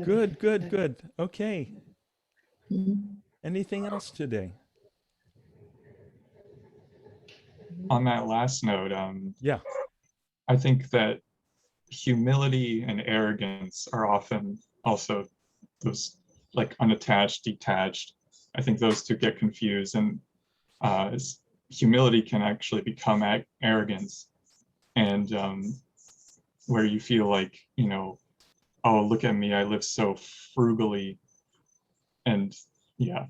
Good, good, good. Okay. Mhm. Anything else today? On that last note, Yeah. I think that humility and arrogance are often also those like unattached, detached. I think those two get confused, and uh, humility can actually become arrogance, and where you feel like, oh, look at me, I live so frugally, and yeah,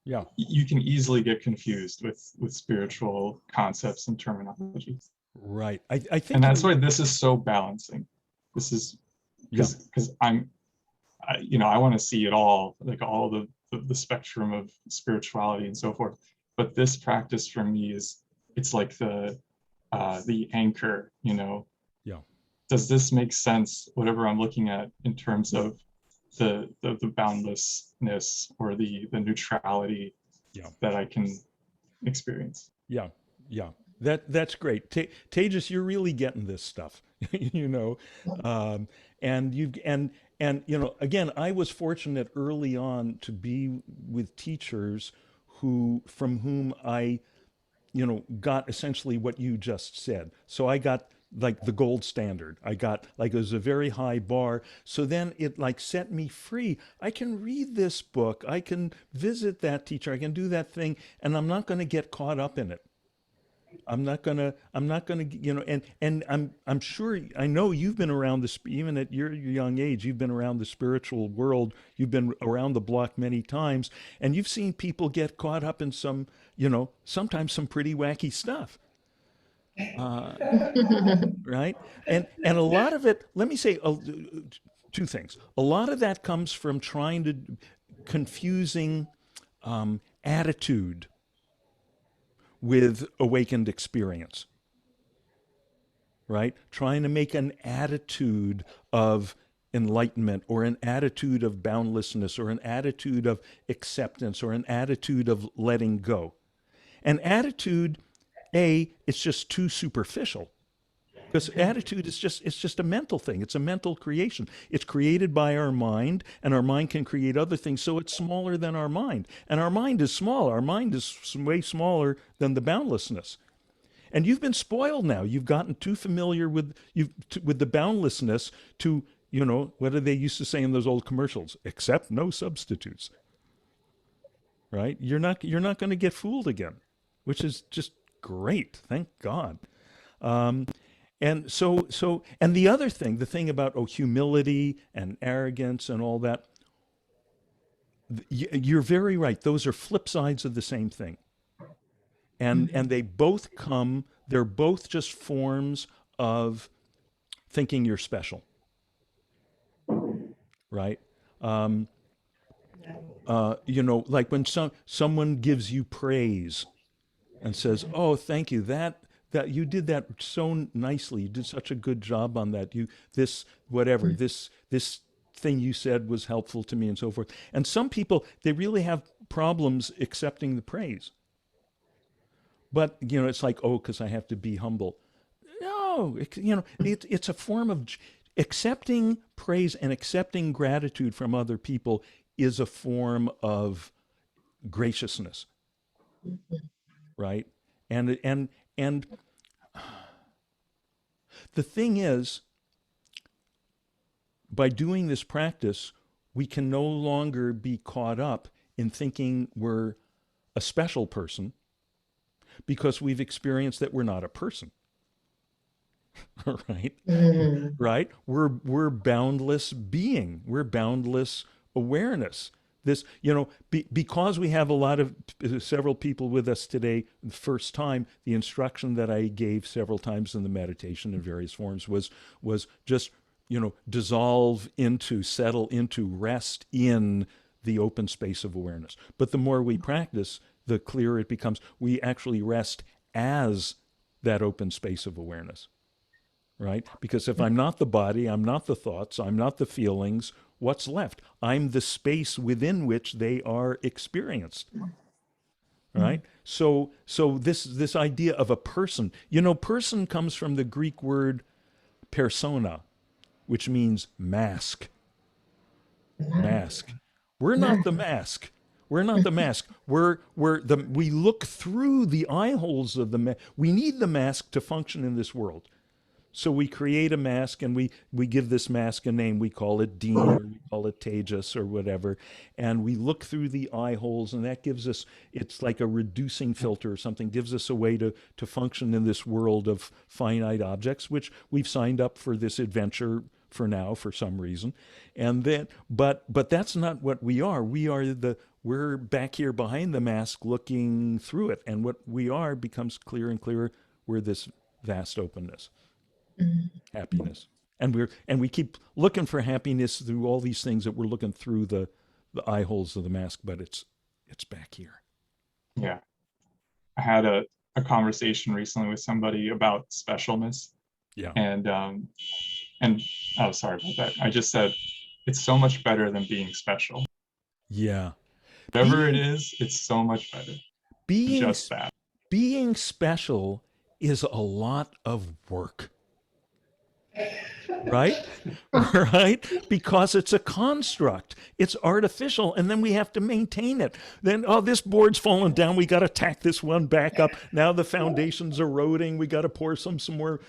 Yeah. you can easily get confused with spiritual concepts and terminology, Right. I and think that's you're, why this is so balancing. This is yeah. because I want to see it all, like all the spectrum of spirituality and so forth. But this practice for me is, it's like the anchor. Yeah. Does this make sense? Whatever I'm looking at in terms of the boundlessness or the neutrality Yeah. that I can experience. Yeah. Yeah. That's great. Tejas, you're really getting this stuff, you know. Um, and you and again, I was fortunate early on to be with teachers who from whom I got essentially what you just said. So I got like the gold standard. I got like it was a very high bar. So then it like set me free. I can read this book. I can visit that teacher. I can do that thing, and I'm not going to get caught up in it. I'm not gonna and I'm sure I know you've been around this even at your young age. You've been around the spiritual world. You've been around the block many times, and you've seen people get caught up in some sometimes some pretty wacky stuff, uh, right? And a lot of it. Let me say two things. A lot of that comes from trying to confusing attitude with awakened experience, right? Trying to make an attitude of enlightenment or an attitude of boundlessness or an attitude of acceptance or an attitude of letting go. An attitude, it's just too superficial. Because attitude is just a mental thing. It's a mental creation. It's created by our mind, and our mind can create other things. So it's smaller than our mind, and our mind is small. Our mind is way smaller than the boundlessness. And you've been spoiled now. You've gotten too familiar with the boundlessness to what do they used to say in those old commercials? Accept no substitutes, right? You're not going to get fooled again, which is just great. Thank God. Um, and the other thing, the thing about humility and arrogance and all that, you're very right. Those are flip sides of the same thing, and they both come. They're both just forms of thinking you're special, right? Um, like when someone gives you praise and says, "Oh, thank you. That you did that so nicely. You did such a good job on that. You this whatever this thing you said was helpful to me and so forth." And some people they really have problems accepting the praise. But it's like, oh, because I have to be humble. No, it's a form of accepting praise and accepting gratitude from other people is a form of graciousness, right? And the thing is, by doing this practice, we can no longer be caught up in thinking we're a special person because we've experienced that we're not a person, right? Mhm. Right? We're boundless being. We're boundless awareness. This, because we have a lot of several people with us today, the first time, the instruction that I gave several times in the meditation in various forms was just dissolve into, settle into, rest in the open space of awareness. But the more we practice, the clearer it becomes. We actually rest as that open space of awareness, right? Because if I'm not the body, I'm not the thoughts, I'm not the feelings, what's left? I'm the space within which they are experienced, right? So this idea of a person, person comes from the Greek word persona, which means mask, Mask. We're not the mask. We're not the mask. We look through the eye holes of the mask. We need the mask to function in this world. So we create a mask and we give this mask a name. We call it Dean or we call it Tejas or whatever. And we look through the eye holes and that gives us, it's like a reducing filter or something, gives us a way to function in this world of finite objects, which we've signed up for this adventure for now for some reason. And then, but that's not what we are. We're back here behind the mask looking through it. And what we are becomes clearer and clearer. We're this vast openness, happiness, and we keep looking for happiness through all these things that we're looking through the eye holes of the mask, but it's back here. Yeah. I had a conversation recently with somebody about specialness, Yeah. and oh, sorry about that. I just said it's so much better than being special. Yeah. Whatever it Being is, it's so much better than being just that. being special is a lot of work, right? Right? Because it's a construct. It's artificial, and then we have to maintain it. Then, oh, this board's falling down. We got to tack this one back up. Now the foundation's eroding. We got to pour some more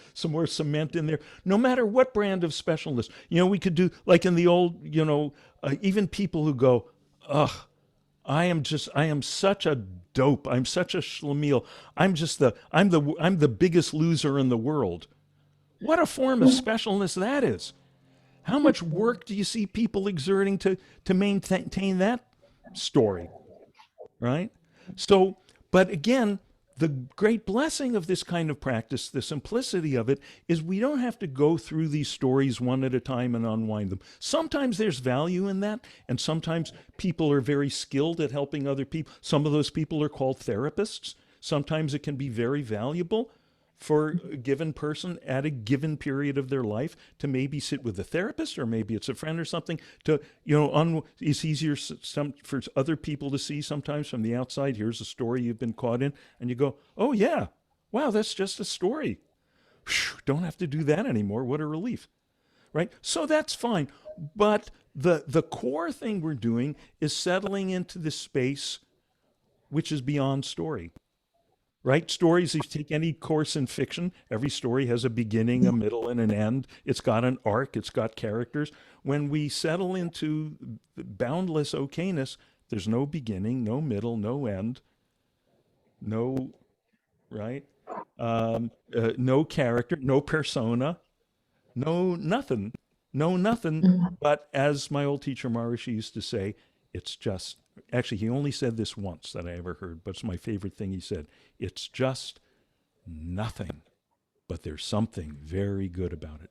cement in there. No matter what brand of specialness, we could do like in the old, even people who go, ugh, I am such a dope. I'm such a schlemiel. I'm the biggest loser in the world. What a form of specialness that is. How much work do you see people exerting to maintain that story, right? So, but again, the great blessing of this kind of practice, the simplicity of it, is we don't have to go through these stories one at a time and unwind them. Sometimes there's value in that, and sometimes people are very skilled at helping other people. Some of those people are called therapists. Sometimes it can be very valuable for a given person at a given period of their life to maybe sit with a therapist, or maybe it's a friend or something to, it's easier for other people to see sometimes from the outside. Here's a story you've been caught in, and you go, oh yeah, wow, that's just a story. Whew, don't have to do that anymore. What a relief, right? So that's fine. But the core thing we're doing is settling into this space which is beyond story. Right? Stories, if you take any course in fiction, every story has a beginning, a middle, and an end. It's got an arc, it's got characters. When we settle into boundless okayness, there's no beginning, no middle, no end, no, right? No character, no persona, no nothing, no nothing. But as my old teacher Maharishi used to say, it's just, actually, he only said this once that I ever heard, but it's my favorite thing he said. It's just nothing, but there's something very good about it.